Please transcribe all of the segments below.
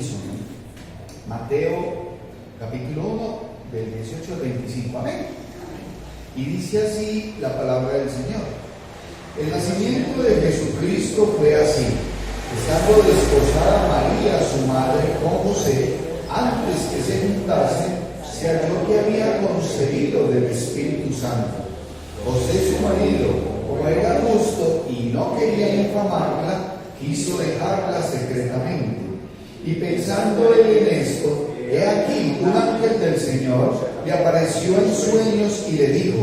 unísono. Mateo capítulo 1, del 18 al 25. Amén. Y dice así la palabra del Señor. El nacimiento de Jesucristo fue así. Estando desposada María, su madre, con José, antes que se juntasen, se halló que había concebido del Espíritu Santo. José, su marido, como era justo y no quería infamarla, quiso dejarla secretamente. Y pensando él en esto, he aquí, un ángel del Señor le apareció en sueños y le dijo: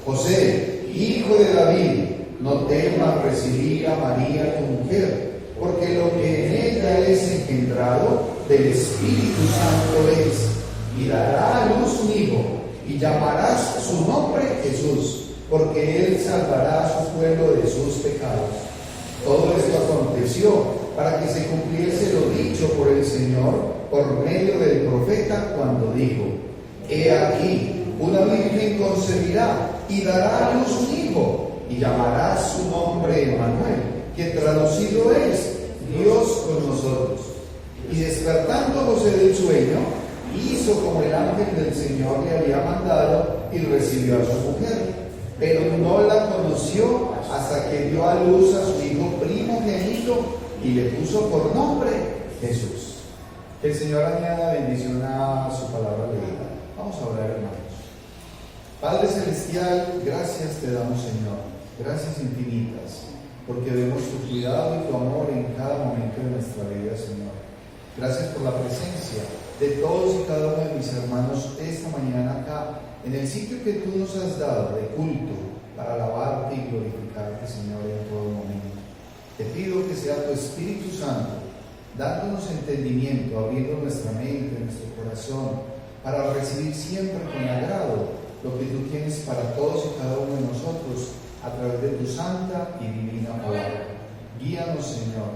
José, hijo de David, no temas recibir a María tu mujer, porque lo que en ella es engendrado del Espíritu Santo es, y dará a luz un hijo, y llamarás su nombre Jesús, porque él salvará a su pueblo de sus pecados. Todo esto aconteció para que se cumpliese lo dicho por el Señor por medio del profeta cuando dijo: He aquí, una virgen concebirá y dará a luz un hijo, y llamará su nombre Emmanuel, que traducido es Dios con nosotros. Y despertando José del sueño, hizo como el ángel del Señor le había mandado y recibió a su mujer. Pero no la conoció hasta que dio a luz a su hijo primogénito y le puso por nombre Jesús. Que el Señor añada bendición a su palabra leída. Vamos a orar, hermanos. Padre Celestial, gracias te damos, Señor. Gracias infinitas, porque vemos tu cuidado y tu amor en cada momento de nuestra vida, Señor. Gracias por la presencia de todos y cada uno de mis hermanos esta mañana acá, en el sitio que tú nos has dado de culto para alabarte y glorificarte, Señor, en todo momento. Te pido que sea tu Espíritu Santo dándonos entendimiento, abriendo nuestra mente, nuestro corazón, para recibir siempre con agrado lo que tú tienes para todos y cada uno de nosotros a través de tu santa y divina palabra. Guíanos, Señor.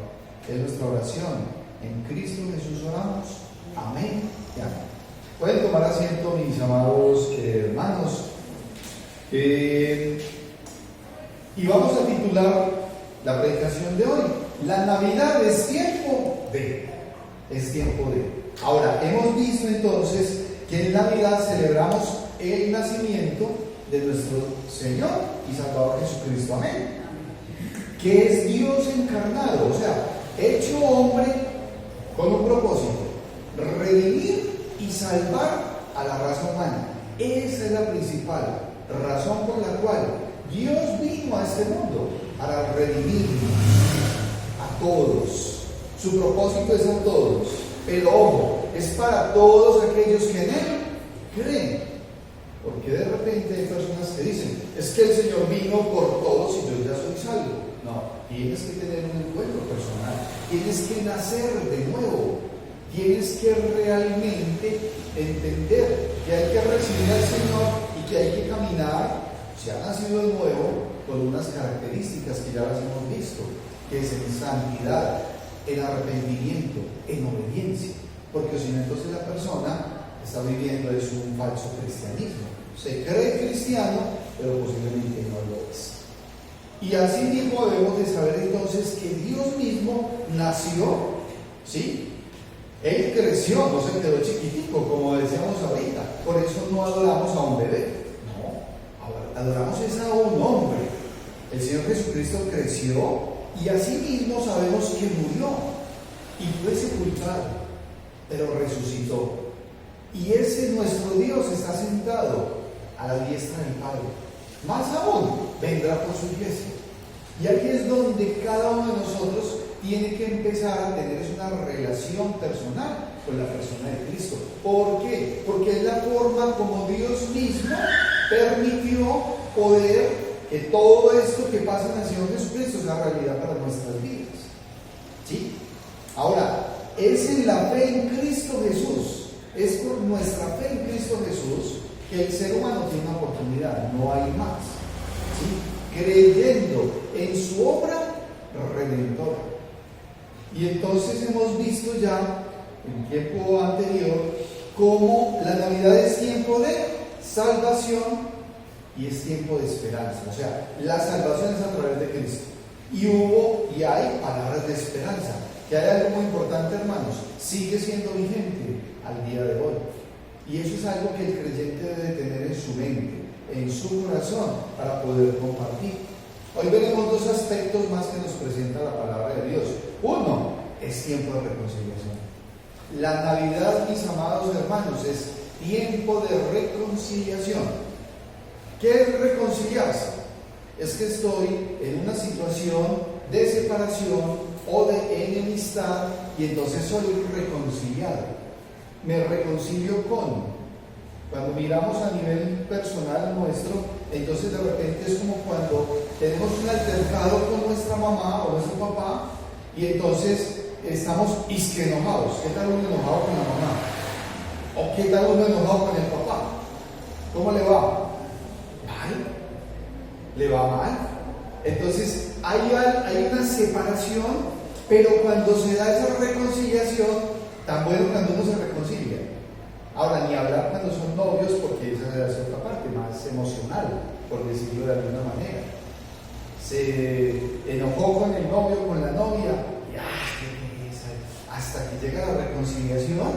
Es nuestra oración. En Cristo Jesús oramos. Amén y amén. Pueden tomar asiento, mis amados hermanos. Y vamos a titular la predicación de hoy: La Navidad es tiempo de. Es tiempo de. Ahora, hemos visto entonces que en Navidad celebramos el nacimiento de nuestro Señor y Salvador Jesucristo. Amén. Que es Dios encarnado, o sea, hecho hombre con un propósito: redimir y salvar a la raza humana. Esa es la principal razón por la cual Dios vino a este mundo, para redimir a todos. Su propósito es a todos, pero ojo, es para todos aquellos que en Él creen. Porque de repente hay personas que dicen: es que el Señor vino por todos y yo ya soy salvo. No, tienes que tener un encuentro personal, tienes que nacer de nuevo, tienes que realmente entender que hay que recibir al Señor y que hay que caminar, si ha nacido de nuevo, con unas características que ya las hemos visto, que es en santidad, en arrepentimiento, en obediencia, porque si no, entonces la persona está viviendo es un falso cristianismo. Se cree cristiano, pero posiblemente no lo es. Y así mismo debemos de saber entonces que Dios mismo nació, ¿sí? Él creció, no se quedó chiquitico, como decíamos ahorita. Por eso no adoramos a un bebé, no, adoramos es a un hombre. El Señor Jesucristo creció y así mismo sabemos que murió y fue sepultado, pero resucitó. Y ese nuestro Dios está sentado a la diestra del Padre. Más aún, vendrá por su iglesia. Y aquí es donde cada uno de nosotros tiene que empezar a tener una relación personal con la persona de Cristo. ¿Por qué? Porque es la forma como Dios mismo permitió poder que todo esto que pasa en el Señor Jesucristo sea realidad para nuestras vidas. ¿Sí? Ahora, es en la fe en Cristo Jesús, es por nuestra fe en Cristo Jesús que el ser humano tiene una oportunidad, no hay más. ¿Sí? Creyendo en su obra redentora. Y entonces hemos visto ya en tiempo anterior cómo la Navidad es tiempo de salvación y es tiempo de esperanza. O sea, la salvación es a través de Cristo. Y hubo y hay palabras de esperanza, que hay algo muy importante, hermanos, sigue siendo vigente al día de hoy. Y eso es algo que el creyente debe tener en su mente, en su corazón, para poder compartir. Hoy veremos dos aspectos más que nos presenta la palabra de Dios. Uno, es tiempo de reconciliación. La Navidad, mis amados hermanos, es tiempo de reconciliación. ¿Qué es reconciliarse? Es que estoy en una situación de separación o de enemistad y entonces soy reconciliado. Me reconcilio con. Cuando miramos a nivel personal nuestro, entonces de repente es como cuando tenemos un altercado con nuestra mamá o nuestro papá y entonces estamos enojados. ¿Qué tal uno enojado con la mamá? ¿O qué tal uno enojado con el papá? ¿Cómo le va? Mal. ¿Le va mal? Entonces hay una separación, pero cuando se da esa reconciliación, tan bueno cuando uno se reconcilia. Ahora, ni hablar cuando son novios, porque esa es otra parte más emocional, por decirlo de alguna manera. Se enojó con el novio, con la novia, y qué pereza, hasta que llega la reconciliación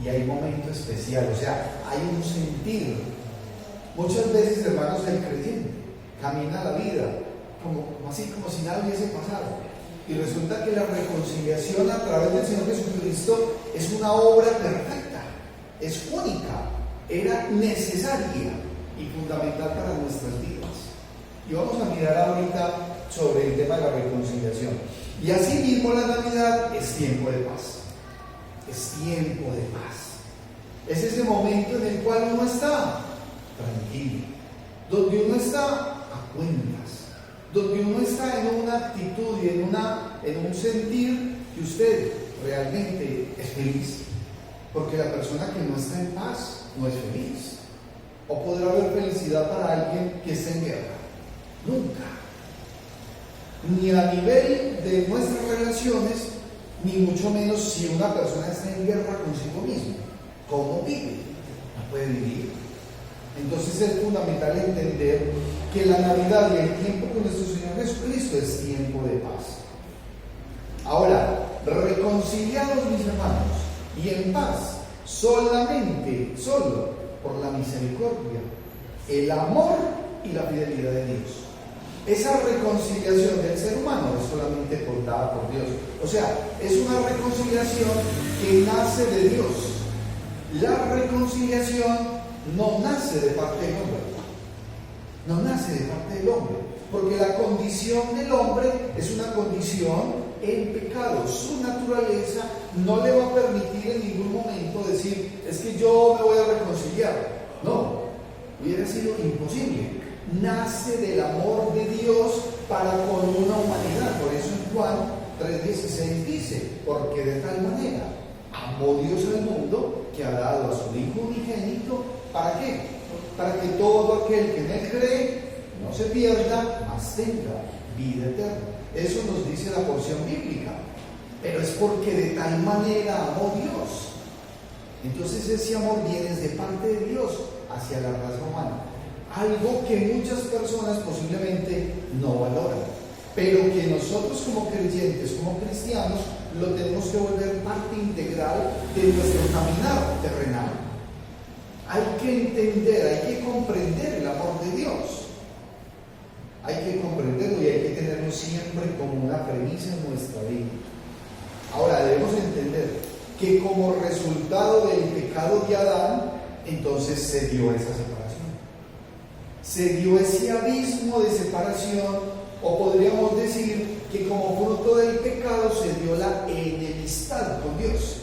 y hay un momento especial, o sea, hay un sentido. Muchas veces, hermanos, el creyente camina la vida como si nada hubiese pasado. Y resulta que la reconciliación a través del Señor Jesucristo es una obra perfecta, es única, era necesaria y fundamental para nuestras vidas. Y vamos a mirar ahorita sobre el tema de la reconciliación. Y así mismo la Navidad es tiempo de paz. Es tiempo de paz. Es ese momento en el cual uno está tranquilo, donde uno está a cuentas, donde uno está en una actitud y en un sentir que usted realmente es feliz, porque la persona que no está en paz no es feliz. ¿O podrá haber felicidad para alguien que está en guerra? Nunca. Ni a nivel de nuestras relaciones, ni mucho menos si una persona está en guerra consigo mismo. ¿Cómo vive? No puede vivir. Entonces es fundamental entender que la Navidad y el tiempo con nuestro Señor Jesucristo es tiempo de paz. Ahora, reconciliados, mis hermanos, y en paz, solo por la misericordia, el amor y la fidelidad de Dios. Esa reconciliación del ser humano es solamente dada por Dios. O sea, es una reconciliación que nace de Dios. La reconciliación no nace de parte del hombre. No nace de parte del hombre. Porque la condición del hombre es una condición en pecado. Su naturaleza no le va a permitir en ningún momento decir, es que yo me voy a reconciliar. No, hubiera sido imposible. Nace del amor de Dios para con una humanidad. Por eso en Juan 3:16 dice, porque de tal manera amó Dios al mundo que ha dado a su Hijo unigénito. ¿Para qué? Para que todo aquel que en él cree no se pierda, mas tenga vida eterna. Eso nos dice la porción bíblica. Pero es porque de tal manera amó Dios. Entonces ese amor viene de parte de Dios hacia la raza humana. Algo que muchas personas posiblemente no valoran, pero que nosotros como creyentes, como cristianos, lo tenemos que volver parte integral de nuestro caminar terrenal. Hay que entender, hay que comprender el amor de Dios. Hay que comprenderlo y hay que tenerlo siempre como una premisa en nuestra vida. Ahora debemos entender que como resultado del pecado de Adán, entonces se dio esa separación. Se dio ese abismo de separación, o podríamos decir que como fruto del pecado se dio la enemistad con Dios.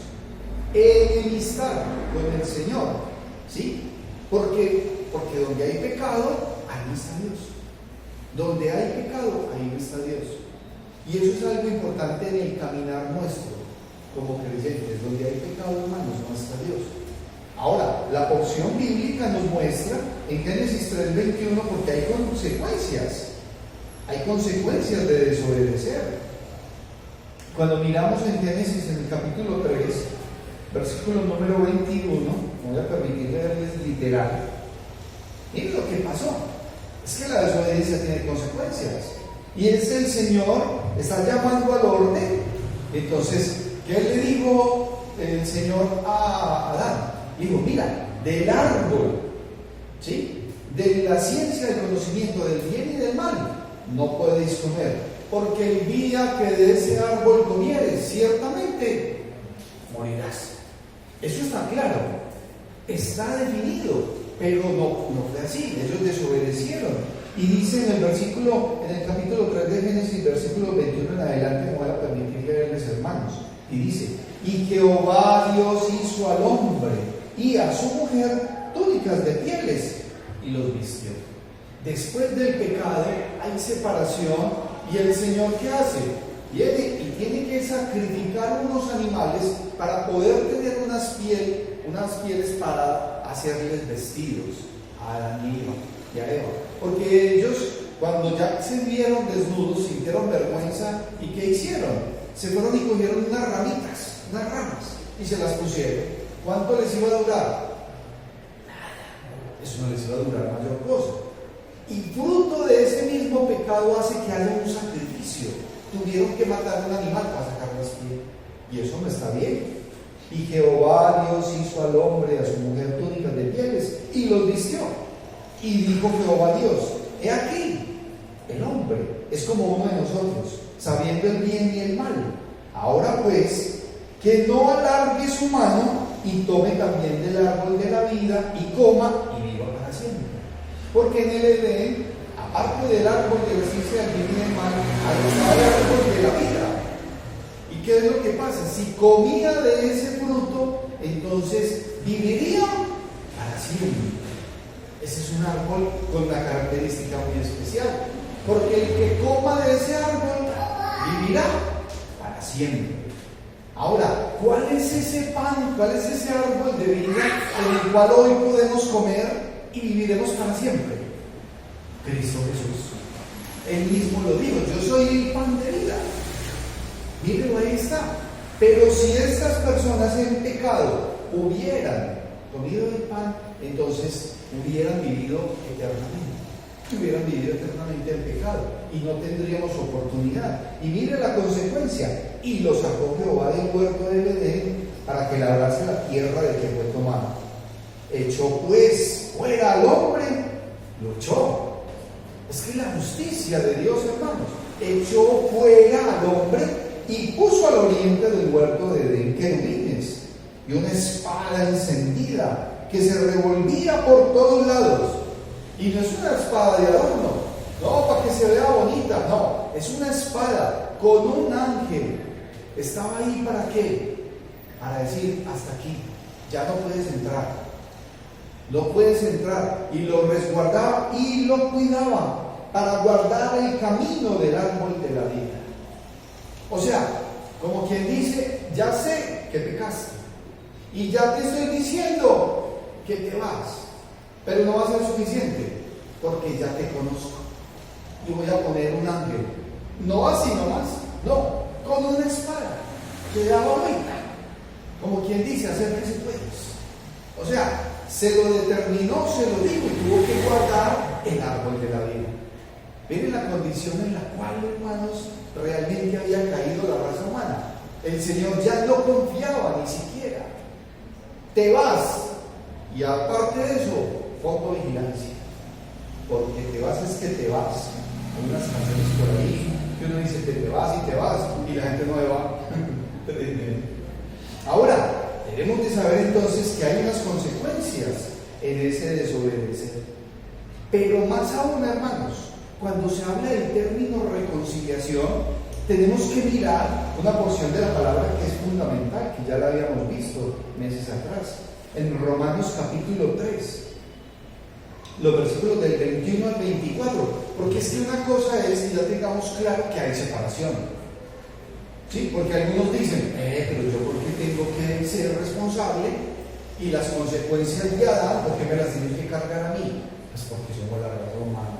Enemistad con el Señor. ¿Sí? Porque donde hay pecado, ahí no está Dios. Donde hay pecado, ahí no está Dios. Y eso es algo importante en el caminar nuestro como creyentes. Donde hay pecado, hermanos, no está Dios. Ahora, la porción bíblica nos muestra en Génesis 3:21 porque hay consecuencias. Hay consecuencias de desobedecer. Cuando miramos en Génesis en el capítulo 3, versículo número 21, voy a permitir leerles literal. Miren lo que pasó. Es que la desobediencia tiene consecuencias. Y es el Señor, está llamando al orden, Entonces, ¿qué le dijo el Señor a Adán? Dijo, mira, del árbol, ¿sí?, de la ciencia del conocimiento del bien y del mal, no podéis comer, porque el día que de ese árbol comieres, ciertamente morirás. Eso está claro, está definido, pero no fue así. Ellos desobedecieron. Y dice en el capítulo 3 de Génesis, versículo 21 en adelante, me voy a permitir leerles, hermanos, y dice, y Jehová Dios hizo al hombre y a su mujer túnicas de pieles y los vistió. Después del pecado hay separación, y el Señor, ¿qué hace? Viene y tiene que sacrificar unos animales para poder tener unas pieles para hacerles vestidos a Adán y a Eva. Porque ellos, cuando ya se vieron desnudos, sintieron vergüenza, ¿y qué hicieron? Se fueron y cogieron unas ramas, y se las pusieron. ¿Cuánto les iba a durar? Nada. Eso no les iba a durar mayor cosa. Y fruto de ese mismo pecado hace que haya un sacrificio. Tuvieron que matar a un animal para sacar las pieles. Y eso no está bien. Y Jehová Dios hizo al hombre y a su mujer túnicas de pieles y los vistió. Y dijo Jehová Dios, he aquí, el hombre es como uno de nosotros, sabiendo el bien y el mal. Ahora pues, que no alargue su mano y tome también del árbol de la vida y coma y viva para siempre. Porque en el Edén, aparte del árbol de la ciencia del bien y del mal, estaba el árbol de la vida. ¿Y qué es lo que pasa? Si comía de ese fruto, entonces viviría para siempre. Ese es un árbol con una característica muy especial, porque el que coma de ese árbol vivirá para siempre. Ahora, ¿cuál es ese pan, cuál es ese árbol de vida en el cual hoy podemos comer y viviremos para siempre? Cristo Jesús. Él mismo lo dijo, yo soy el pan de vida. Mírenlo, ahí está. Pero si estas personas en pecado hubieran comido el pan, entonces hubieran vivido eternamente en pecado y no tendríamos oportunidad. Y mire la consecuencia, y lo sacó Jehová del huerto del Edén para que labrase la tierra de que fue tomada. Echó pues fuera al hombre, lo echó. Es que la justicia de Dios, hermanos, echó fuera al hombre y puso al oriente del huerto de Edén querubines y una espada encendida que se revolvía por todos lados. Y no es una espada de adorno, no, para que se vea bonita, no, es una espada con un ángel. Estaba ahí ¿para qué? Para decir, hasta aquí, ya no puedes entrar, no puedes entrar. Y lo resguardaba y lo cuidaba para guardar el camino del árbol de la vida. O sea, como quien dice, ya sé que pecaste y ya te estoy diciendo que te vas, pero no va a ser suficiente, porque ya te conozco y voy a poner un ángel, no así nomás, no, con una espada que daba vuelta, como quien dice, hacer que se puedes. O sea, se lo determinó, se lo dijo, y tuvo que guardar el árbol de la vida. Miren la condición en la cual, hermanos, realmente había caído la raza humana. El Señor ya no confiaba ni siquiera. Te vas. Y aparte de eso, fotovigilancia. Porque te vas es que te vas. Hay unas canciones por ahí que uno dice que te vas y la gente no va. Ahora, debemos de saber entonces que hay unas consecuencias en ese desobedecer. Pero más aún, hermanos, cuando se habla del término reconciliación, tenemos que mirar una porción de la palabra que es fundamental, que ya la habíamos visto meses atrás. En Romanos capítulo 3, los versículos del 21 al 24, porque es que una cosa es que ya tengamos claro que hay separación, ¿sí? Porque algunos dicen, pero yo ¿por qué tengo que ser responsable? Y las consecuencias de Adán, ¿por qué me las tienen que cargar a mí? Pues porque somos la raza humana.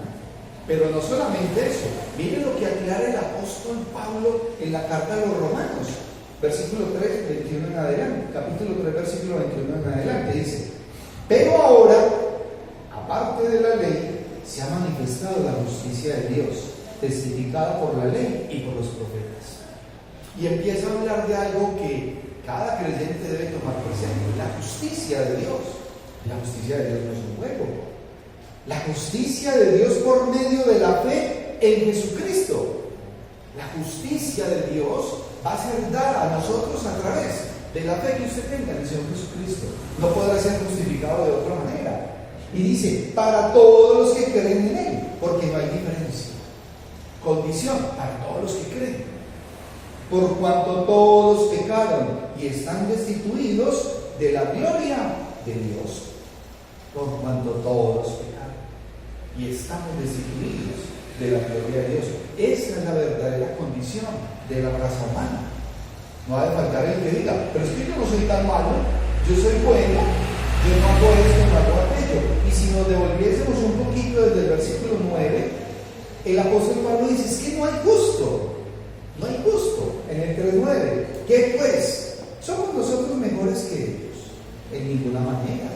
Pero no solamente eso, miren lo que aclara el apóstol Pablo en la carta a los Romanos. Versículo 3, 21 en adelante, capítulo 3, versículo 21 en adelante, dice: pero ahora, aparte de la ley, se ha manifestado la justicia de Dios, testificada por la ley y por los profetas. y empieza a hablar de algo que cada creyente debe tomar presente: la justicia de Dios. La justicia de Dios no es un juego. La justicia de Dios por medio de la fe en Jesucristo. La justicia de Dios va a ser dada a nosotros a través de la fe que usted tenga en el Señor Jesucristo. No podrá ser justificado de otra manera. Y dice, para todos los que creen en Él, porque no hay diferencia. Condición, para todos los que creen. Por cuanto todos pecaron y están destituidos de la gloria de Dios. Por cuanto todos pecaron y estamos destituidos de la gloria de Dios. Esa es la verdadera condición de la raza humana. No ha de faltar el que diga, pero es que yo no soy tan malo, yo soy bueno, yo no hago esto, no hago aquello. Y si nos devolviésemos un poquito desde el versículo 9, el apóstol Pablo dice, es que no hay justo, no hay justo. En el 3:9, ¿qué pues? ¿Somos nosotros mejores que ellos? En ninguna manera.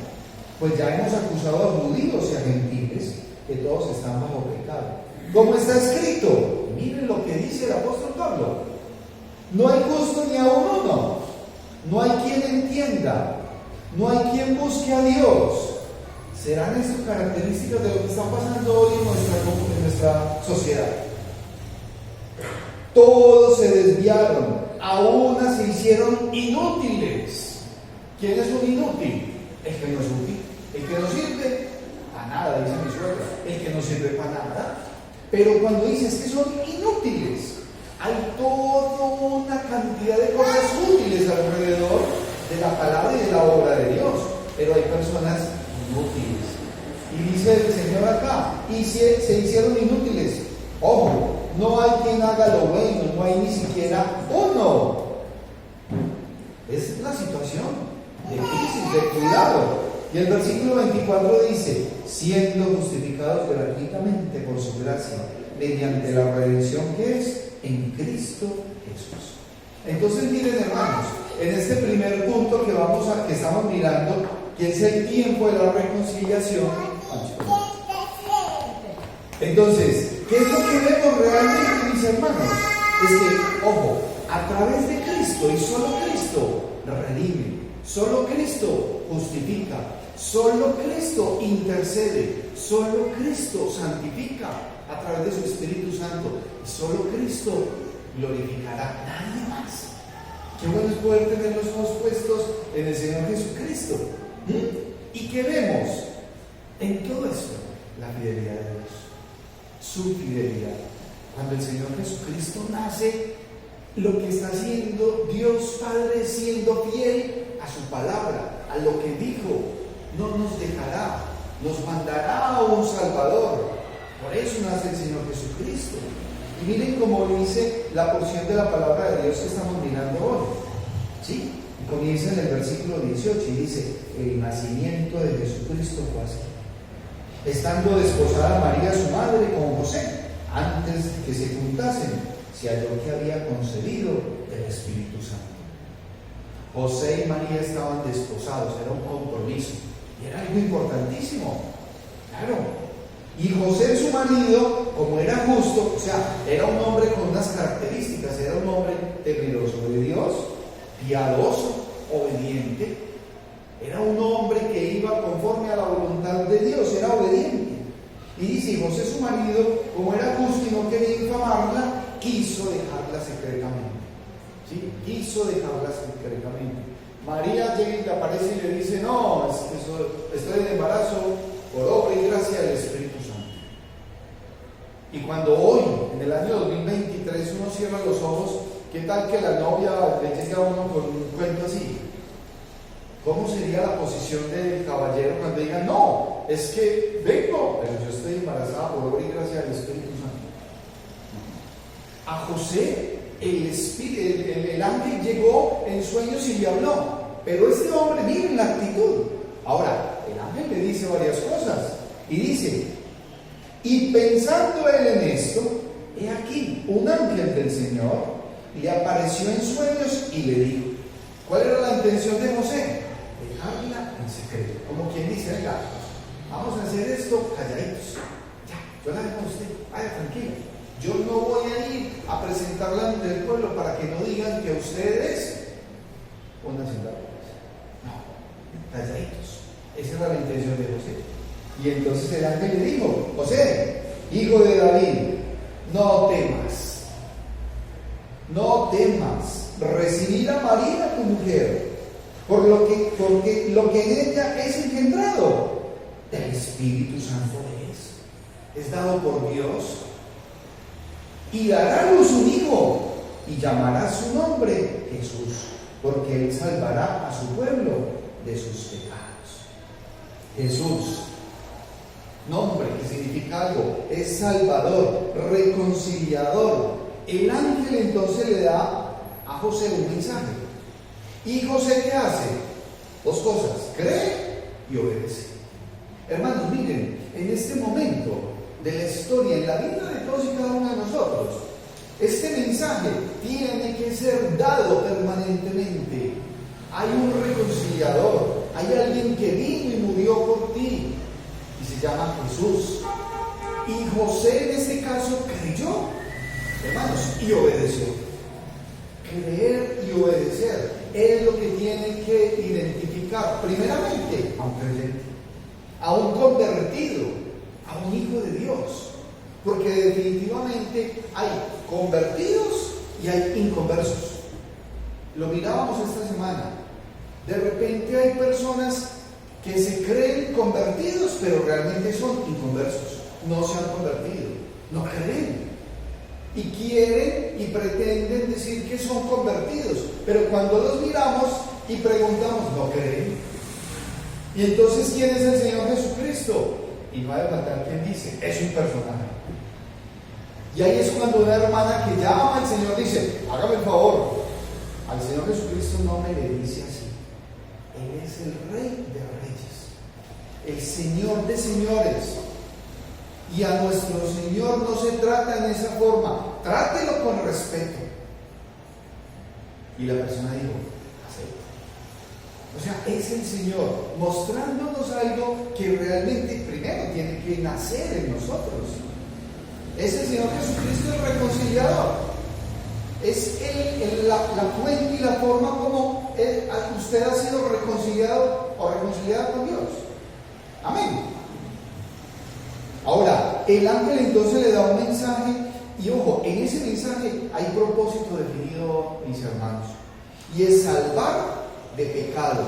Pues ya hemos acusado a judíos y a gentiles que todos están bajo pecado. Como está escrito, miren lo que dice el apóstol Pablo: no hay justo ni aun uno, no hay quien entienda, no hay quien busque a Dios. ¿Serán estas características de lo que está pasando hoy en nuestra sociedad? Todos se desviaron, a una se hicieron inútiles. ¿Quién es un inútil? El que no es útil, el que no sirve para nada, dice mi suegra, el que no sirve para nada. Pero cuando dices que son inútiles, hay toda una cantidad de cosas útiles alrededor de la palabra y de la obra de Dios, pero hay personas inútiles. Y dice el Señor acá, y se hicieron inútiles. Ojo, no hay quien haga lo bueno, no hay ni siquiera uno. Es la situación de crisis, de cuidado. Y el versículo 24 dice, siendo justificados gratuitamente por su gracia, mediante la redención que es en Cristo Jesús. Entonces miren, hermanos, en este primer punto que estamos mirando, que es el tiempo de la reconciliación. Entonces, ¿qué es lo que vemos realmente, mis hermanos? Es que, ojo, a través de Cristo y solo Cristo redime, solo Cristo justifica, solo Cristo intercede, solo Cristo santifica a través de su Espíritu Santo, y solo Cristo glorificará, nadie más. Qué bueno es poder tener los ojos puestos en el Señor Jesucristo. ¿Y qué vemos en todo esto? La fidelidad de Dios, su fidelidad. Cuando el Señor Jesucristo nace, lo que está haciendo Dios Padre, siendo fiel a su palabra, a lo que dijo, no nos dejará, nos mandará a un Salvador. Por eso nace el Señor Jesucristo. Y miren cómo dice la porción de la palabra de Dios que estamos mirando hoy. ¿Sí? Y comienza en el versículo 18 y dice, el nacimiento de Jesucristo fue así. Estando desposada María su madre con José, antes de que se juntasen, se halló que había concebido el Espíritu Santo. José y María estaban desposados, era un compromiso, y era algo importantísimo, claro. Y José, su marido, como era justo, o sea, era un hombre con unas características, era un hombre temeroso de Dios, piadoso, obediente, era un hombre que iba conforme a la voluntad de Dios, era obediente. Y dice, José, su marido, como era justo y no quería infamarla, quiso dejarla secretamente. ¿Sí? Quiso dejarla secretamente. María llega y le aparece y le dice, no, estoy en embarazo por obra y gracia del Espíritu Santo. Y cuando hoy, en el año 2023, uno cierra los ojos, ¿qué tal que la novia le llegue a uno con un cuento así? ¿Cómo sería la posición del caballero cuando diga, no, es que vengo, pero yo estoy embarazada por obra y gracia del Espíritu Santo? A José, el ángel llegó en sueños y le habló, pero este hombre, miren la actitud. Ahora, el ángel le dice varias cosas, y dice, y pensando él en esto, he aquí, un ángel del Señor le apareció en sueños y le dijo, ¿cuál era la intención de José? Dejarla en secreto, como quien dice, venga, vamos a hacer esto calladitos, ya, yo la dejo a usted, vaya tranquilo, Yo no voy a ir a presentarla ante el pueblo para que no digan que ustedes una ciudad. No, calladitos. Esa era la intención de José. Y entonces el ángel le dijo: José, hijo de David, no temas. No temas recibir a María tu mujer, porque lo que en ella es engendrado del Espíritu Santo es dado por Dios, y dará a luz un hijo, y llamará su nombre Jesús, porque él salvará a su pueblo de sus pecados. Jesús, nombre que significa algo, es salvador, reconciliador. El ángel entonces le da a José un mensaje. ¿Y José qué hace? Dos cosas: cree y obedece. Hermanos, miren, en este momento de la historia, en la vida de todos y cada uno de nosotros, este mensaje tiene que ser dado permanentemente. Hay un reconciliador, hay alguien que vino y murió por ti, y se llama Jesús. Y José en este caso creyó, hermanos, y obedeció. Creer y obedecer es lo que tiene que identificar primeramente a un creyente, a un convertido, a un hijo de Dios, porque definitivamente hay convertidos y hay inconversos. Lo mirábamos esta semana. De repente hay personas que se creen convertidos, pero realmente son inconversos, no se han convertido, no creen, y quieren y pretenden decir que son convertidos, pero cuando los miramos y preguntamos, no creen. Y entonces, ¿quién es el Señor Jesucristo? Y no hay de faltar quien dice, es un personaje. Y ahí es cuando una hermana que llama al Señor dice, hágame el favor, al Señor Jesucristo no me le dice así. Él es el Rey de Reyes, el Señor de señores. Y a nuestro Señor no se trata en esa forma, trátelo con respeto. Y la persona dijo, acepta. O sea, es el Señor mostrándonos algo que realmente primero tiene que nacer en nosotros. Es el Señor Jesucristo el reconciliador. Es la fuente y la forma como usted ha sido reconciliado o reconciliada con Dios. Amén. Ahora, el ángel entonces le da un mensaje, y ojo, en ese mensaje hay propósito definido, mis hermanos, y es salvar de pecado,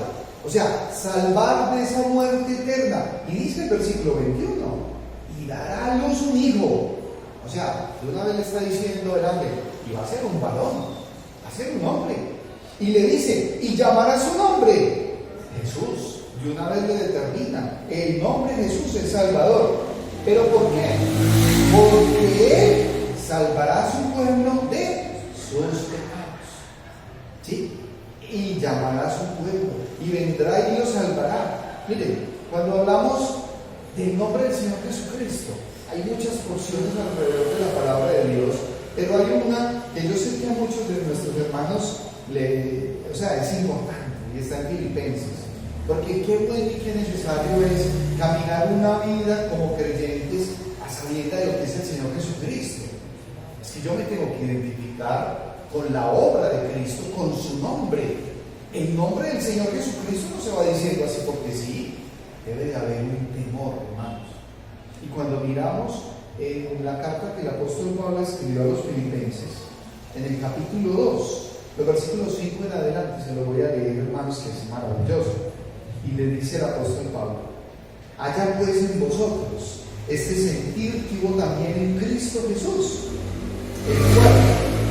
o sea, salvar de esa muerte eterna. Y dice el versículo 21, y dará a luz un hijo. O sea, de una vez le está diciendo el ángel, y va a ser un varón, va a ser un hombre, y le dice, y llamará su nombre Jesús. De una vez le determina, el nombre Jesús es Salvador. ¿Pero por qué? Porque Él salvará a su pueblo de sus pecados. ¿Sí? Y llamará a su pueblo, y vendrá y lo salvará. Miren, cuando hablamos del nombre del Señor Jesucristo, hay muchas porciones alrededor de la palabra de Dios, pero hay una que yo sé que a muchos de nuestros hermanos es importante, y está en Filipenses. Porque qué bueno y qué necesario es caminar una vida como creyentes a sabienda de lo que es el Señor Jesucristo. Es que yo me tengo que identificar con la obra de Cristo, con su nombre. El nombre del Señor Jesucristo no se va diciendo así porque sí. Debe de haber un temor, hermanos. Y cuando miramos en la carta que el apóstol Pablo escribió a los Filipenses, en el capítulo 2, los versículos 5 en adelante, se los voy a leer, hermanos, que es maravilloso. Y le dice el apóstol Pablo, haya pues en vosotros este sentir que hubo también en Cristo Jesús, el cual,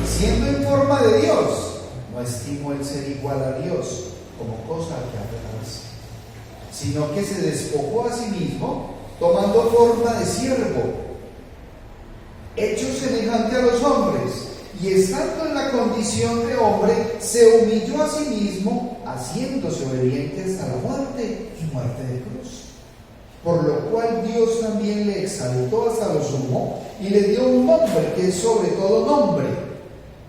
siendo en forma de Dios, no estimó el ser igual a Dios como cosa que aferrarse, sino que se despojó a sí mismo, tomando forma de siervo, hecho semejante a los hombres, y estando en la condición de hombre, se humilló a sí mismo, haciéndose obediente hasta la muerte y muerte de cruz. Por lo cual Dios también le exaltó hasta lo sumo y le dio un nombre que es sobre todo nombre.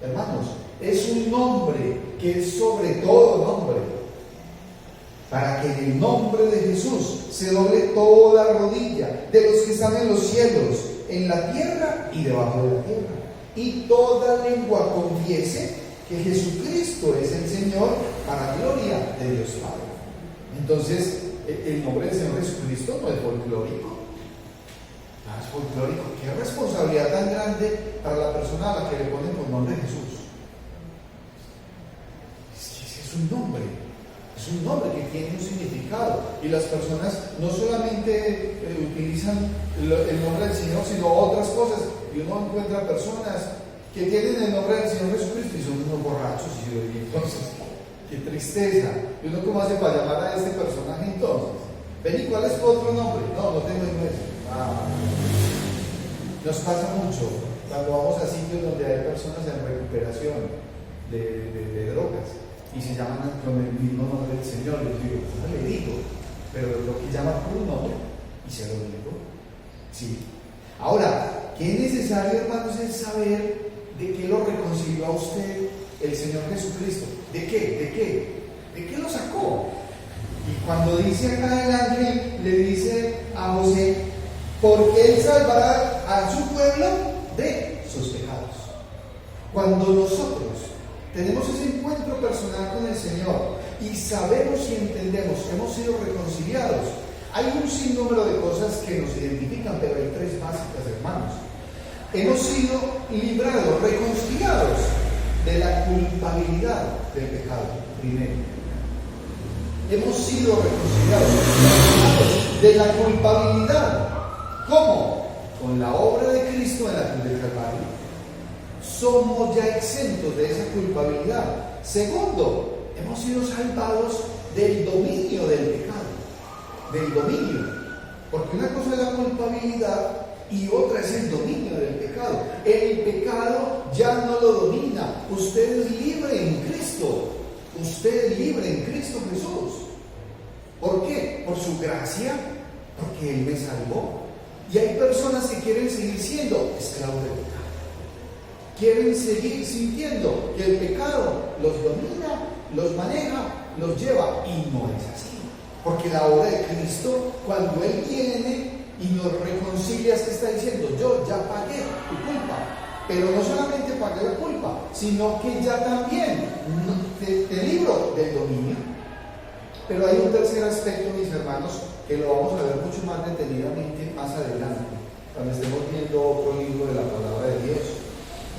Hermanos, es un nombre que es sobre todo nombre, para que en el nombre de Jesús se doble toda rodilla de los que están en los cielos, en la tierra y debajo de la tierra. Y toda lengua confiese que Jesucristo es el Señor, para gloria de Dios Padre. Entonces, el nombre del Señor Jesucristo no es folclórico. No es folclórico. Qué responsabilidad tan grande para la persona a la que le ponen por nombre Jesús. Es que ese es un nombre que tiene un significado. Y las personas no solamente utilizan el nombre del Señor, sino otras cosas. Y uno encuentra personas que tienen el nombre del Señor Jesucristo y son unos borrachos. Y entonces, qué tristeza. ¿Y uno cómo hace para llamar a este personaje entonces? Ven, ¿y cuál es tu otro nombre? No tengo inglés. Nos pasa mucho cuando vamos a sitios donde hay personas en recuperación de drogas y se llaman con el mismo nombre del Señor. Les digo, no le digo, pero lo que llaman por un nombre y se lo digo. Sí. Ahora, ¿qué es necesario, hermanos, es saber de qué lo reconcilió a usted el Señor Jesucristo? ¿De qué? ¿De qué lo sacó? Y cuando dice acá el ángel, le dice a José, porque él salvará a su pueblo de sus pecados. Cuando nosotros tenemos ese encuentro personal con el Señor y sabemos y entendemos que hemos sido reconciliados, hay un sinnúmero de cosas que nos identifican, pero hay tres básicas, hermanos. Hemos sido librados, reconciliados de la culpabilidad del pecado, primero. Hemos sido reconciliados de la culpabilidad. ¿Cómo? Con la obra de Cristo en la cruz del Calvario. Somos ya exentos de esa culpabilidad. Segundo, hemos sido salvados del dominio del pecado. Del dominio. Porque una cosa es la culpabilidad y otra es el dominio del pecado. El pecado ya no lo domina. Usted es libre en Cristo. Usted es libre en Cristo Jesús. ¿Por qué? Por su gracia, porque Él me salvó. Y hay personas que quieren seguir siendo esclavos del pecado. Quieren seguir sintiendo que el pecado los domina, los maneja, los lleva. Y no es así. Porque la obra de Cristo, cuando Él viene y nos reconcilia, que está diciendo, yo ya pagué tu culpa. Pero no solamente pagué la culpa, sino que ya también te libro del dominio. Pero hay un tercer aspecto, mis hermanos, que lo vamos a ver mucho más detenidamente más adelante, cuando estemos viendo otro libro de la palabra de Dios.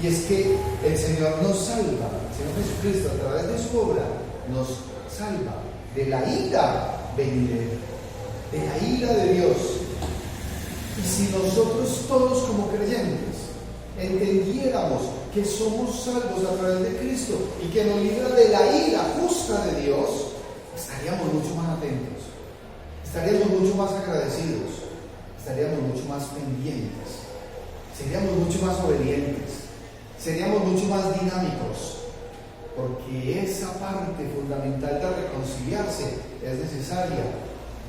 Y es que el Señor nos salva, el Señor Jesucristo, a través de su obra, nos salva de la ira venidera, de la ira de Dios. Y si nosotros todos como creyentes entendiéramos que somos salvos a través de Cristo y que nos libra de la ira justa de Dios, estaríamos mucho más atentos, estaríamos mucho más agradecidos, estaríamos mucho más pendientes, seríamos mucho más obedientes, seríamos mucho más dinámicos, porque esa parte fundamental de reconciliarse es necesaria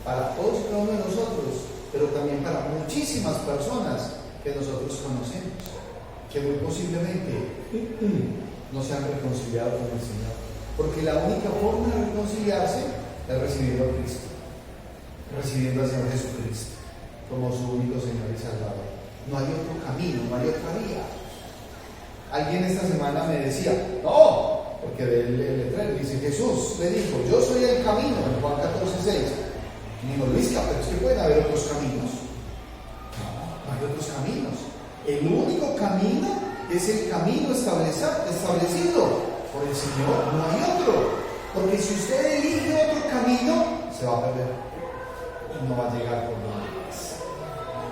para todos y cada uno de nosotros, pero también para muchísimas personas que nosotros conocemos, que muy posiblemente no se han reconciliado con el Señor. Porque la única forma de reconciliarse es recibiendo a Cristo, recibiendo al Señor Jesucristo como su único Señor y Salvador. No hay otro camino, no hay otra vía. Alguien esta semana me decía, no, porque el letrero dice, Jesús le dijo, yo soy el camino, en Juan 14:6. Y digo, Luis, pero es que pueden haber otros caminos. No hay otros caminos. El único camino es el camino establecido por el Señor, no hay otro. Porque si usted elige otro camino, se va a perder y no va a llegar por donde es.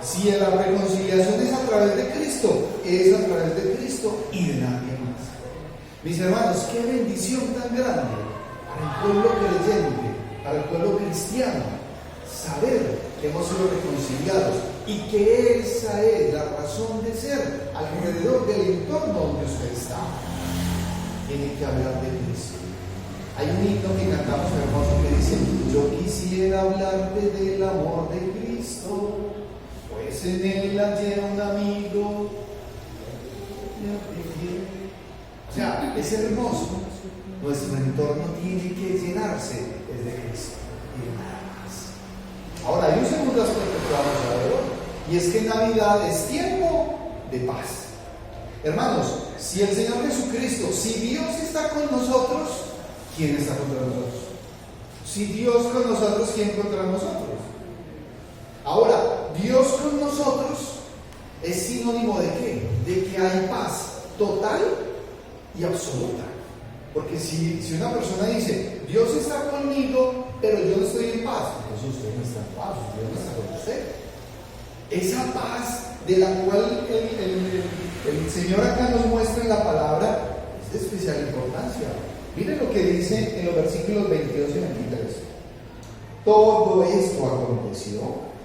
Si la reconciliación es a través de Cristo, es a través de Cristo y de nadie más. Mis hermanos, qué bendición tan grande para el pueblo creyente, para el pueblo cristiano, saber que hemos sido reconciliados y que esa es la razón de ser alrededor del entorno donde usted está. Tiene que hablar de Cristo. Hay un himno que cantamos hermoso que dice, yo quisiera hablarte del amor de Cristo, pues en él hallé un amigo. O sea, es hermoso. Nuestro entorno tiene que llenarse de Cristo y de nada más. Ahora, hay un segundo aspecto que vamos a ver hoy, y es que Navidad es tiempo de paz. Hermanos, si el Señor Jesucristo, si Dios está con nosotros, ¿quién está contra nosotros? Si Dios con nosotros, ¿quién contra nosotros? Ahora, Dios con nosotros es sinónimo ¿de qué? De que hay paz total y absoluta. Porque si una persona dice, Dios está conmigo, pero yo no estoy en paz, entonces usted no está en paz, Dios no está con usted. Esa paz de la cual el Señor acá nos muestra en la palabra es de especial importancia. Miren lo que dice en los versículos 22 y 23. Todo esto aconteció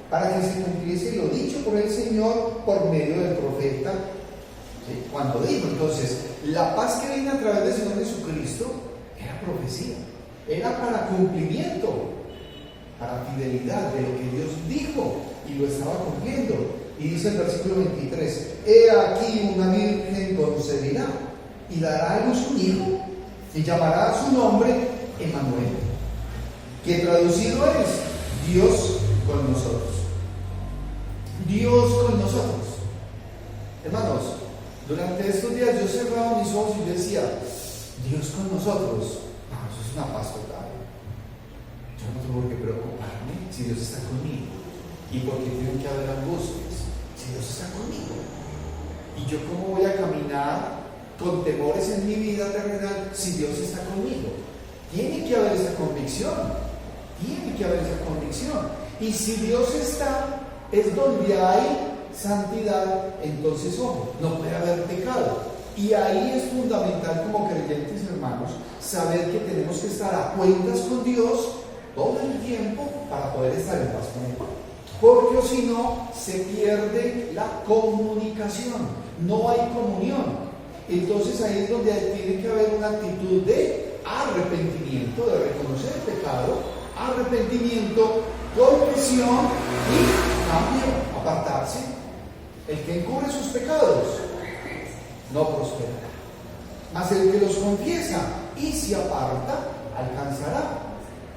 para que se cumpliese lo dicho por el Señor por medio del profeta. ¿Sí? Cuando dijo, entonces, la paz que viene a través del Señor Jesucristo era profecía, era para cumplimiento, para fidelidad de lo que Dios dijo y lo estaba cumpliendo. Y dice el versículo 23, he aquí una virgen concebirá y dará a luz un hijo y llamará a su nombre Emmanuel, que traducido es Dios con nosotros. Dios con nosotros. Hermanos, durante estos días yo cerraba mis ojos y yo decía, Dios con nosotros. Eso es una paz total. Yo no tengo por qué preocuparme si Dios está conmigo. ¿Y por qué tienen que haber angustias? Si Dios está conmigo. ¿Y yo cómo voy a caminar con temores en mi vida terrenal si Dios está conmigo? Tiene que haber esa convicción. Tiene que haber esa convicción. Y si Dios está, es donde hay santidad, entonces, ojo, no puede haber pecado. Y ahí es fundamental como creyentes, hermanos, saber que tenemos que estar a cuentas con Dios todo el tiempo para poder estar en paz con Él. Porque o si no, se pierde la comunicación, no hay comunión. Entonces ahí es donde tiene que haber una actitud de arrepentimiento, de reconocer el pecado, arrepentimiento, confesión y cambio, apartarse. El que encubre sus pecados no prosperará, mas el que los confiesa y se aparta alcanzará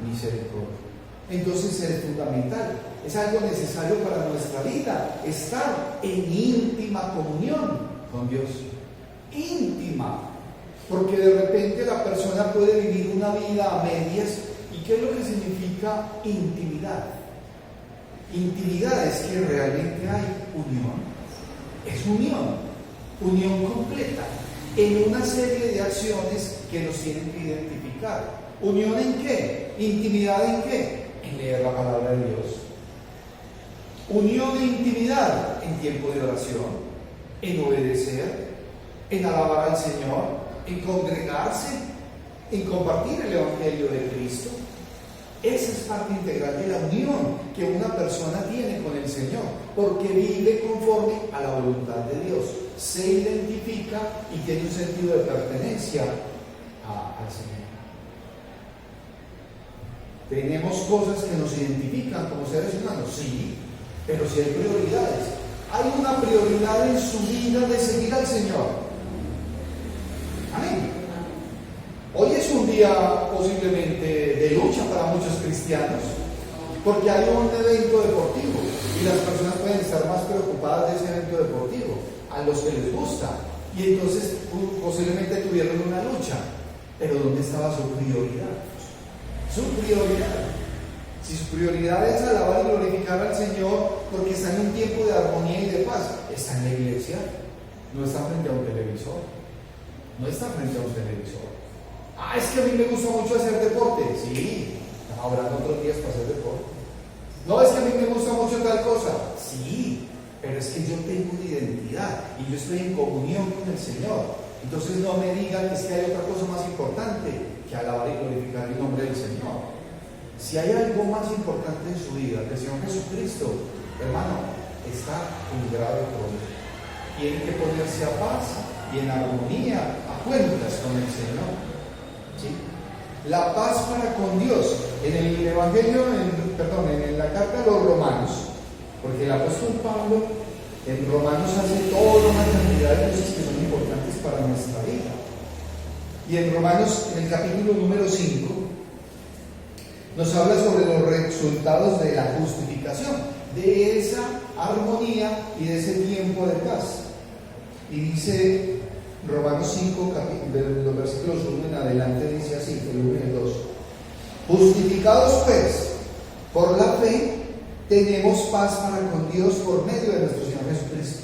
misericordia. Entonces es fundamental, es algo necesario para nuestra vida, estar en íntima comunión con Dios. Íntima, porque de repente la persona puede vivir una vida a medias. ¿Y qué es lo que significa intimidad? Intimidad es que realmente hay unión. Es unión completa, en una serie de acciones que nos tienen que identificar. ¿Unión en qué? ¿Intimidad en qué? En leer la palabra de Dios. Unión e intimidad en tiempo de oración, en obedecer, en alabar al Señor, en congregarse, en compartir el Evangelio de Cristo. Esa es parte integral de la unión que una persona tiene con el Señor, porque vive conforme a la voluntad de Dios, se identifica y tiene un sentido de pertenencia al Señor. ¿Tenemos cosas que nos identifican como seres humanos? Sí, pero si hay prioridades. Hay una prioridad en su vida de seguir al Señor. Amén. Hoy es un día posiblemente de lucha para muchos cristianos, porque hay un evento deportivo y las personas pueden estar más preocupadas de ese evento deportivo, a los que les gusta, y entonces posiblemente tuvieron una lucha, pero ¿dónde estaba su prioridad? Su prioridad. Si su prioridad es alabar y glorificar al Señor porque está en un tiempo de armonía y de paz, está en la iglesia, no está frente a un televisor, no está frente a un televisor. Es que a mí me gusta mucho hacer deporte. Sí, habrá otros días para hacer deporte. No, es que a mí me gusta mucho tal cosa. Sí, pero es que yo tengo una identidad y yo estoy en comunión con el Señor. Entonces no me digan que es que hay otra cosa más importante que alabar y glorificar el nombre del Señor. Si hay algo más importante en su vida que el Señor Jesucristo, hermano, está un grave problema. Tiene que ponerse a paz y en armonía, a cuentas con el Señor. ¿Sí? La paz para con Dios. En el Evangelio, en la carta a los Romanos, porque el apóstol Pablo en Romanos hace toda una cantidad de cosas que son importantes para nuestra vida. Y en Romanos, en el capítulo número 5, nos habla sobre los resultados de la justificación, de esa armonía y de ese tiempo de paz. Y dice Romanos 5, de los versículos 1 en adelante, dice así, el 1 y el 2. Justificados pues por la fe, tenemos paz para con Dios por medio de nuestro Señor Jesucristo.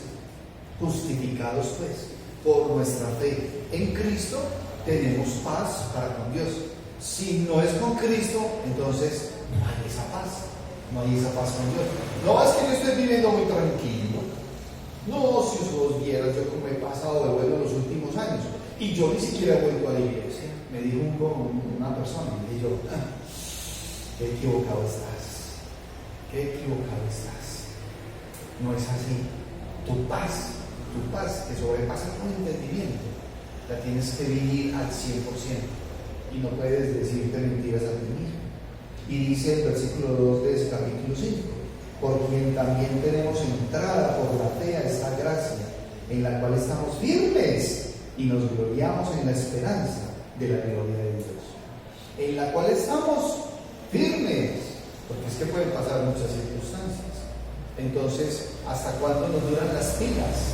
Justificados pues por nuestra fe en Cristo, tenemos paz para con Dios. Si no es con Cristo, entonces no hay esa paz. No hay esa paz con Dios. No es que yo esté viviendo muy tranquilo. No, si vos vieras yo como he pasado de bueno los últimos años. Y yo ni siquiera he vuelto a la iglesia. Me dijo una persona, y dije yo, qué equivocado estás. Qué equivocado estás. No es así. Tu paz, que sobrepasa tu entendimiento, la tienes que vivir al 100%. Y no puedes decirte mentiras a ti mismo. Y dice el versículo 2 de ese capítulo 5, por quien también tenemos entrada por la fe a esta gracia, en la cual estamos firmes y nos gloriamos en la esperanza de la gloria de Dios. En la cual estamos firmes, porque es que pueden pasar muchas circunstancias. Entonces, ¿hasta cuándo nos duran las pilas?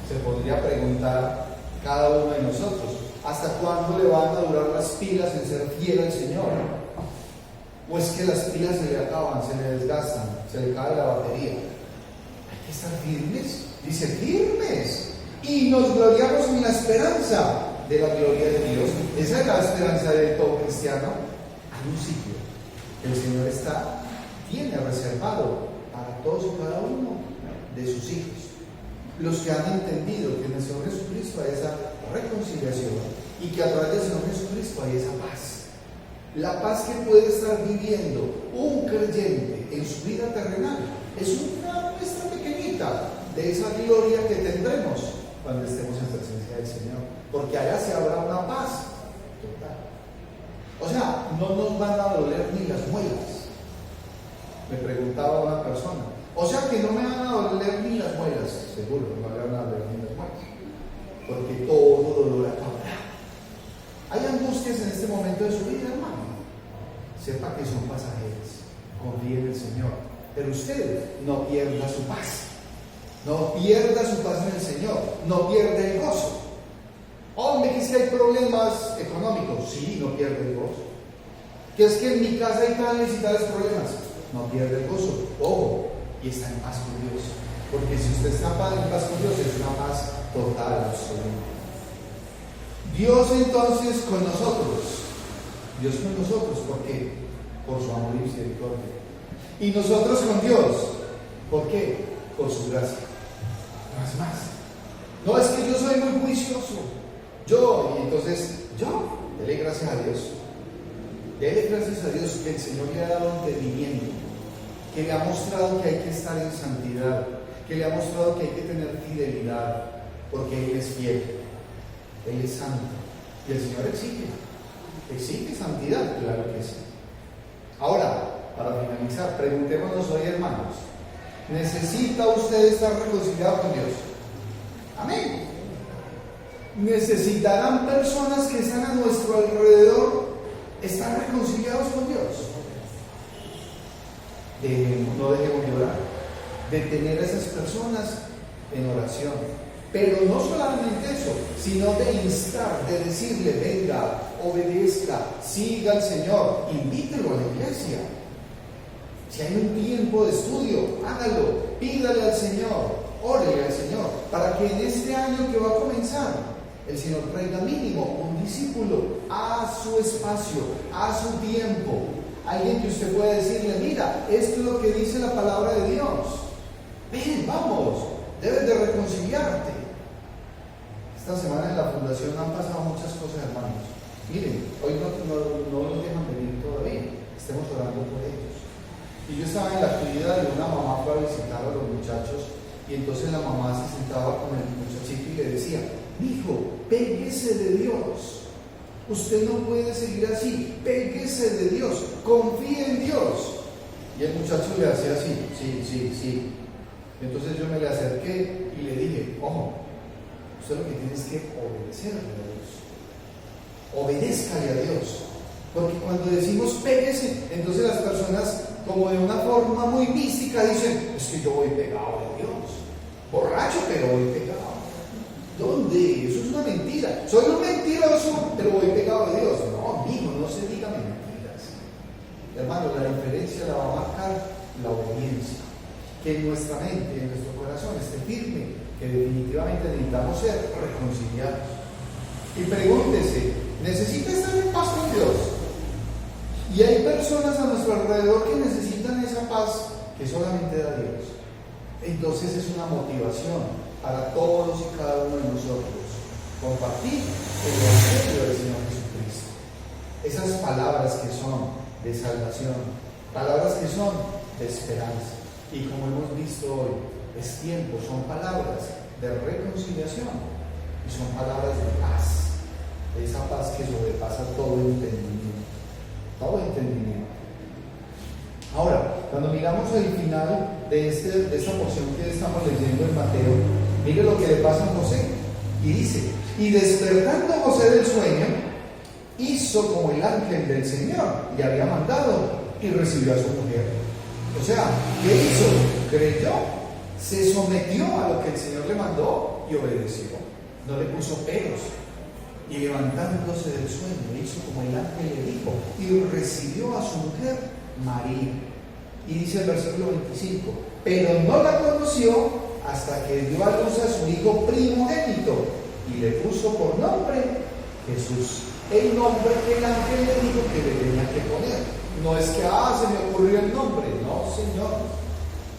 Se podría preguntar cada uno de nosotros. ¿Hasta cuándo le van a durar las pilas en ser fiel al Señor? ¿O es que las pilas se le acaban, se le desgastan, se le cae la batería? Hay que estar firmes, dice firmes, y nos gloriamos en la esperanza de la gloria de Dios. Esa es la esperanza de todo cristiano. Hay un sitio que el Señor tiene reservado para todos y cada uno de sus hijos. Los que han entendido que en el Señor Jesucristo hay esa reconciliación y que a través del Señor Jesucristo hay esa paz. La paz que puede estar viviendo un creyente en su vida terrenal es una muestra pequeñita de esa gloria que tendremos cuando estemos en presencia del Señor, porque allá se habrá una paz total. O sea, no nos van a doler ni las muelas. Me preguntaba una persona, o sea que no me van a doler ni las muelas. Seguro, no me van a doler ni las muelas, porque todo dolor acabará. Hay angustias en este momento de su vida, hermano. Sepa que son pasajeras. Confíe en el Señor. Pero usted no pierda su paz. No pierda su paz en el Señor. No pierda el gozo. Hombre, que si hay problemas económicos, sí, no pierde el gozo. Que es que en mi casa hay tales y tales problemas, no pierde el gozo. Ojo, y está en paz con Dios. Porque si usted está en paz con Dios, es una paz total, absoluta. Dios entonces con nosotros. Dios con nosotros, ¿por qué? Por su amor y misericordia. Y nosotros con Dios, ¿por qué? Por su gracia. No es más. No es que yo soy muy juicioso. Y entonces, dele gracias a Dios. Dele gracias a Dios que el Señor le ha dado entendimiento, que le ha mostrado que hay que estar en santidad, que le ha mostrado que hay que tener fidelidad, porque Él es fiel. Él es santo. Y el Señor exige santidad, claro que sí. Ahora, para finalizar, preguntémonos hoy, hermanos, ¿necesita usted estar reconciliado con Dios? Amén. ¿Necesitarán personas que están a nuestro alrededor estar reconciliados con Dios? No dejemos de orar, de tener a esas personas en oración. Pero no solamente eso, sino de instar, de decirle, venga, obedezca, siga al Señor, invítelo a la iglesia. Si hay un tiempo de estudio, hágalo, pídale al Señor, órele al Señor, para que en este año que va a comenzar, el Señor traiga mínimo un discípulo a su espacio, a su tiempo. Alguien que usted pueda decirle, mira, esto es lo que dice la palabra de Dios. Ven, vamos, debes de reconciliarte. Esta semana en la fundación han pasado muchas cosas, hermanos. Miren, hoy no nos dejan venir todavía, estemos orando por ellos. Y yo estaba en la actividad y una mamá fue a visitar a los muchachos y entonces la mamá se sentaba con el muchachito y le decía, hijo, péguese de Dios. Usted no puede seguir así, péguese de Dios, confíe en Dios. Y el muchacho le hacía así, sí. Entonces yo me le acerqué y le dije, ojo, usted lo que tiene es que obedecerle a Dios. Obedézcale a Dios. Porque cuando decimos péguese, entonces las personas, como de una forma muy mística, dicen, es que yo voy pegado de Dios. Borracho, pero voy pegado. mentira. Soy un mentiroso, pero voy pegado de Dios. No, amigo, no se diga mentiras. Hermano, la diferencia la va a marcar la obediencia. Que en nuestra mente, en nuestro corazón esté firme, que definitivamente necesitamos ser reconciliados. Y pregúntese, ¿necesita estar en paz con Dios? Y hay personas a nuestro alrededor que necesitan esa paz que solamente da Dios. Entonces es una motivación para todos y cada uno de nosotros compartir el evangelio del Señor Jesucristo. Esas palabras que son de salvación, palabras que son de esperanza. Y como hemos visto hoy, es tiempo, son palabras de reconciliación y son palabras de paz, de esa paz que sobrepasa todo entendimiento, todo entendimiento. Ahora, cuando miramos el final de esta porción que estamos leyendo en Mateo, mire lo que le pasa a José, y dice: y despertando José del sueño, hizo como el ángel del Señor le había mandado y recibió a su mujer. O sea, ¿qué hizo? Creyó, se sometió a lo que el Señor le mandó y obedeció. No le puso peros. Y levantándose del sueño, hizo como el ángel le dijo y recibió a su mujer María. Y dice el versículo 25: pero no la conoció hasta que dio a luz a su hijo primogénito y le puso por nombre Jesús, el nombre que el ángel le dijo que le tenía que poner. No es que, se me ocurrió el nombre. No, Señor.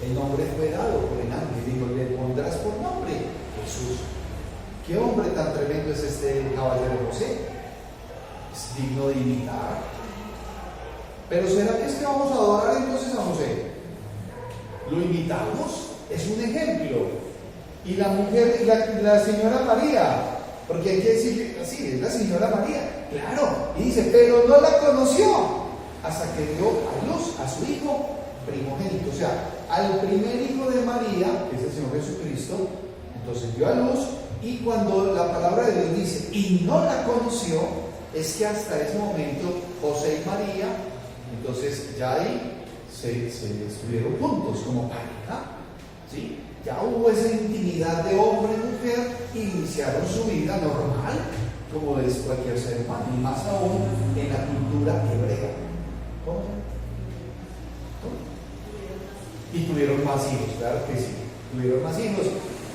El nombre fue dado por el ángel. Dijo: le pondrás por nombre Jesús. ¿Qué hombre tan tremendo es este caballero José? Es digno de imitar. Pero ¿será que es que vamos a adorar entonces a José? ¿Lo imitamos? Es un ejemplo. Y la mujer, la señora María, porque hay que decir así, es la señora María, claro. Y dice: pero no la conoció hasta que dio a luz a su hijo primogénito, o sea, al primer hijo de María, que es el Señor Jesucristo. Entonces dio a luz, y cuando la palabra de Dios dice y no la conoció, es que hasta ese momento José y María, entonces ya ahí se estuvieron juntos como pareja, ¿sí? Ya hubo esa intimidad de hombre y mujer, y iniciaron su vida normal, como es cualquier ser humano, y más aún en la cultura hebrea. ¿Cómo? Y tuvieron más hijos, claro que sí, tuvieron más hijos.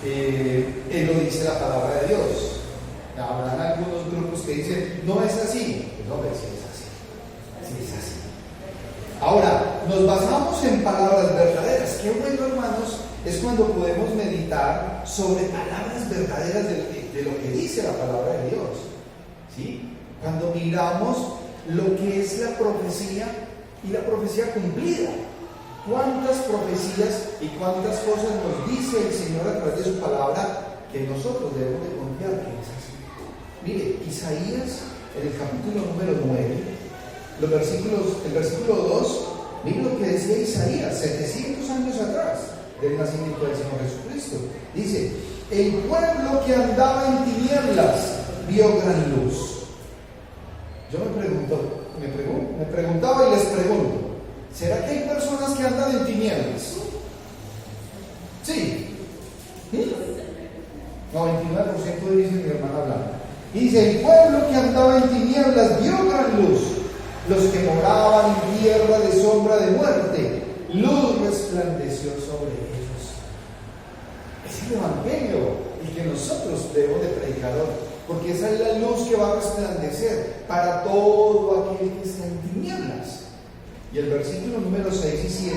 Él lo dice la palabra de Dios. Habrán algunos grupos que dicen: no es así. No, pero sí es así. Sí es así. Ahora, nos basamos en palabras verdaderas. Qué bueno, hermanos, es cuando podemos meditar sobre palabras verdaderas de lo que dice la palabra de Dios, ¿sí? Cuando miramos lo que es la profecía y la profecía cumplida. ¿Cuántas profecías y cuántas cosas nos dice el Señor a través de su palabra que nosotros debemos de confiar que es así? Mire, Isaías, en el capítulo número 9, el versículo 2, mire lo que decía Isaías 700 años atrás del nacimiento del Señor Jesucristo. Dice: el pueblo que andaba en tinieblas vio gran luz. Yo me preguntaba y les pregunto: ¿será que hay personas que andan en tinieblas? Sí. ¿Sí? 99% dice mi hermana Blanca. Y dice: el pueblo que andaba en tinieblas vio gran luz. Los que moraban en tierra de sombra de muerte, luz resplandeció sobre ellos. Es el evangelio el que nosotros debemos de predicar hoy, porque esa es la luz que va a resplandecer para todo aquel que está en tinieblas. Y el versículo número 6 y 7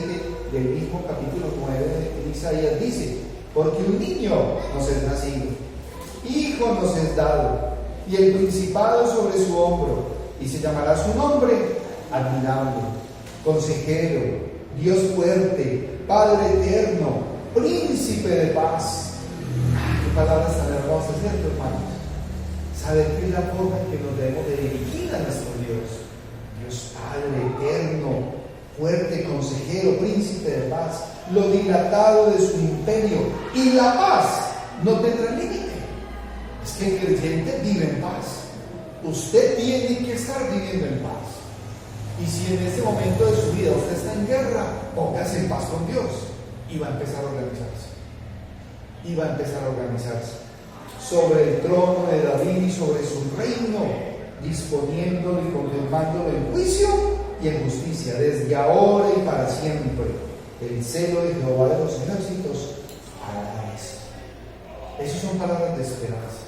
del mismo capítulo 9 de Isaías dice: porque un niño nos es nacido, hijo nos es dado, y el principado sobre su hombro, y se llamará su nombre Admirable, Consejero, Dios fuerte, Padre eterno, Príncipe de paz. Qué palabras tan hermosas, ¿cierto, hermanos? Saber que es la forma en que nos debemos de dirigir a nuestro Dios. Dios Padre eterno, fuerte, consejero, príncipe de paz, lo dilatado de su imperio, y la paz no tendrá límite. Es que el creyente vive en paz. Usted tiene que estar viviendo en paz. Y si en este momento de su vida usted está en guerra, póngase en paz con Dios y va a empezar a organizarse. sobre el trono de David y sobre su reino, disponiéndolo y confirmándolo en juicio y en justicia, desde ahora y para siempre. El celo de Jehová de los ejércitos hará esto. Esas son palabras de esperanza,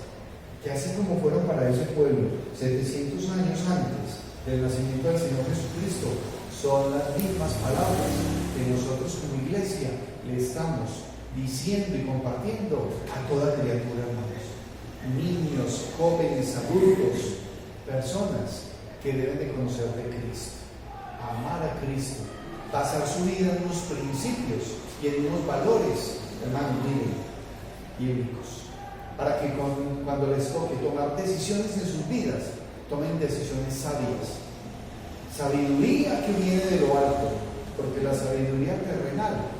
que así como fueron para ese pueblo 700 años antes del nacimiento del Señor Jesucristo, son las mismas palabras que nosotros como iglesia le estamos diciendo y compartiendo a toda criatura, hermanos. Niños, jóvenes, adultos, personas que deben de conocer de Cristo, amar a Cristo, basar su vida en unos principios y en unos valores, hermanos, miren, bíblicos, para que cuando les toque tomar decisiones en sus vidas, tomen decisiones sabias. Sabiduría que viene de lo alto, porque la sabiduría terrenal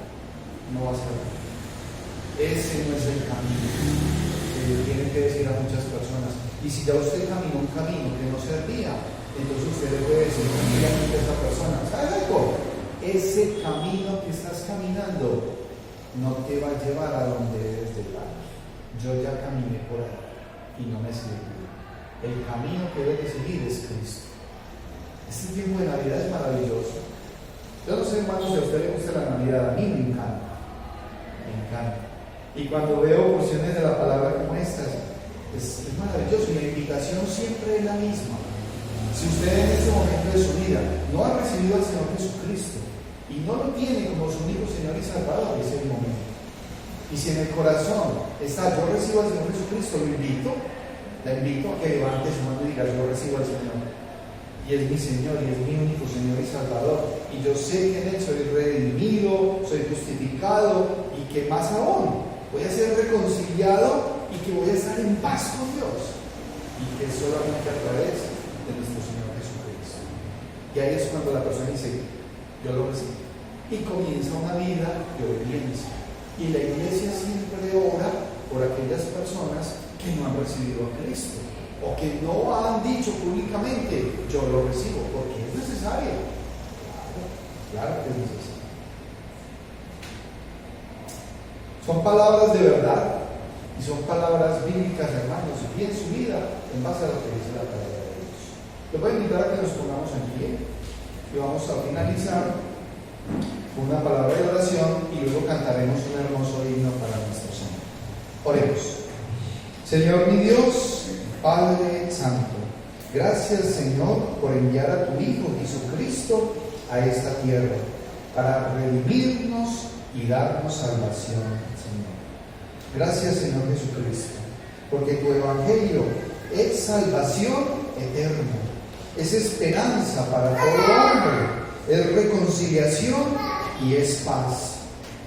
no va a ser. Ese no es el camino que tienen que decir a muchas personas. Y si ya usted caminó un camino que no servía, entonces usted le puede decir a esa persona: ¿sabes algo? Ese camino que estás caminando no te va a llevar a donde debes llegar. Yo ya caminé por ahí y no me sirvió. El camino que debes seguir es Cristo. Este tiempo de Navidad es maravilloso. Yo no sé, hermanos, si a usted le gusta la Navidad. A mí me encanta. Me encanta. Y cuando veo porciones de la palabra como estas, es maravilloso. Y la invitación siempre es la misma. Si usted en este momento de su vida no ha recibido al Señor Jesucristo y no lo tiene como su único Señor y Salvador, es el momento. Y si en el corazón está: yo recibo al Señor Jesucristo, la invito a que levante su mano y diga: yo recibo al Señor. Y es mi Señor, y es mi único Señor y Salvador. Y yo sé que en Él soy redimido, soy justificado, y que más aún voy a ser reconciliado y que voy a estar en paz con Dios. Y que solamente a través de nuestro Señor Jesucristo. Y ahí es cuando la persona dice: yo lo recibo. Y comienza una vida de obediencia. Y la iglesia siempre ora por aquellas personas que no han recibido a Cristo, o que no han dicho públicamente: yo lo recibo, porque es necesario. Claro que es necesario. Son palabras de verdad y son palabras bíblicas, hermanos, y en su vida en base a lo que dice la palabra de Dios. Les voy a invitar a que nos pongamos en pie y vamos a finalizar con una palabra de oración y luego cantaremos un hermoso himno para nuestro Señor. Oremos. Señor mi Dios, Padre Santo, gracias, Señor, por enviar a tu Hijo Jesucristo a esta tierra para redimirnos y darnos salvación, Señor. Gracias, Señor Jesucristo, porque tu Evangelio es salvación eterna, es esperanza para todo hombre, es reconciliación y es paz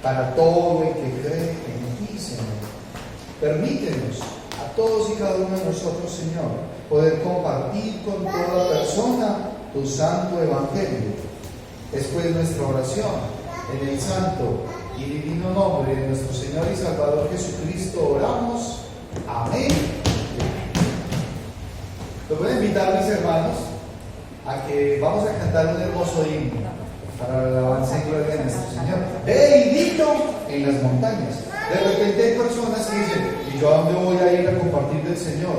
para todo el que cree en ti, Señor. Permítenos a todos y cada uno de nosotros, Señor, poder compartir con toda persona tu santo Evangelio. Después nuestra oración en el santo y divino nombre de nuestro Señor y Salvador Jesucristo oramos. Amén. Los voy a invitar, mis hermanos, a que vamos a cantar un hermoso himno para la alabanza y gloria de nuestro Señor. Bendito en las montañas. De repente hay personas que dicen: ¿y yo a dónde voy a ir a compartir del Señor?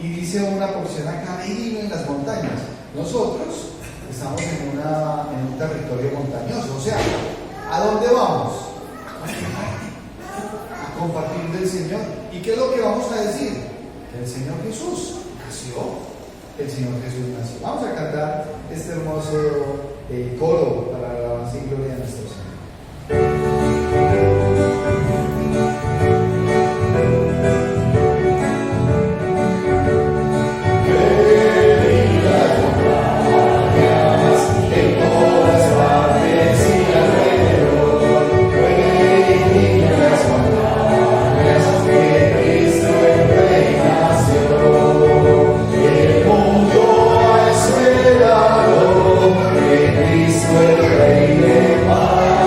Y dice una porción acá: bendito en las montañas. Nosotros estamos en un territorio montañoso, o sea, ¿a dónde vamos? A compartir del Señor. ¿Y qué es lo que vamos a decir? Que el Señor Jesús nació. El Señor Jesús nació. Vamos a cantar este hermoso coro para la alabanza y gloria de nuestro Señor. Cristo el Rey de paz.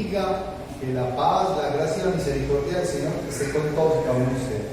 bendiga, que la paz, la gracia y la misericordia del Señor esté con todos y cada uno de ustedes.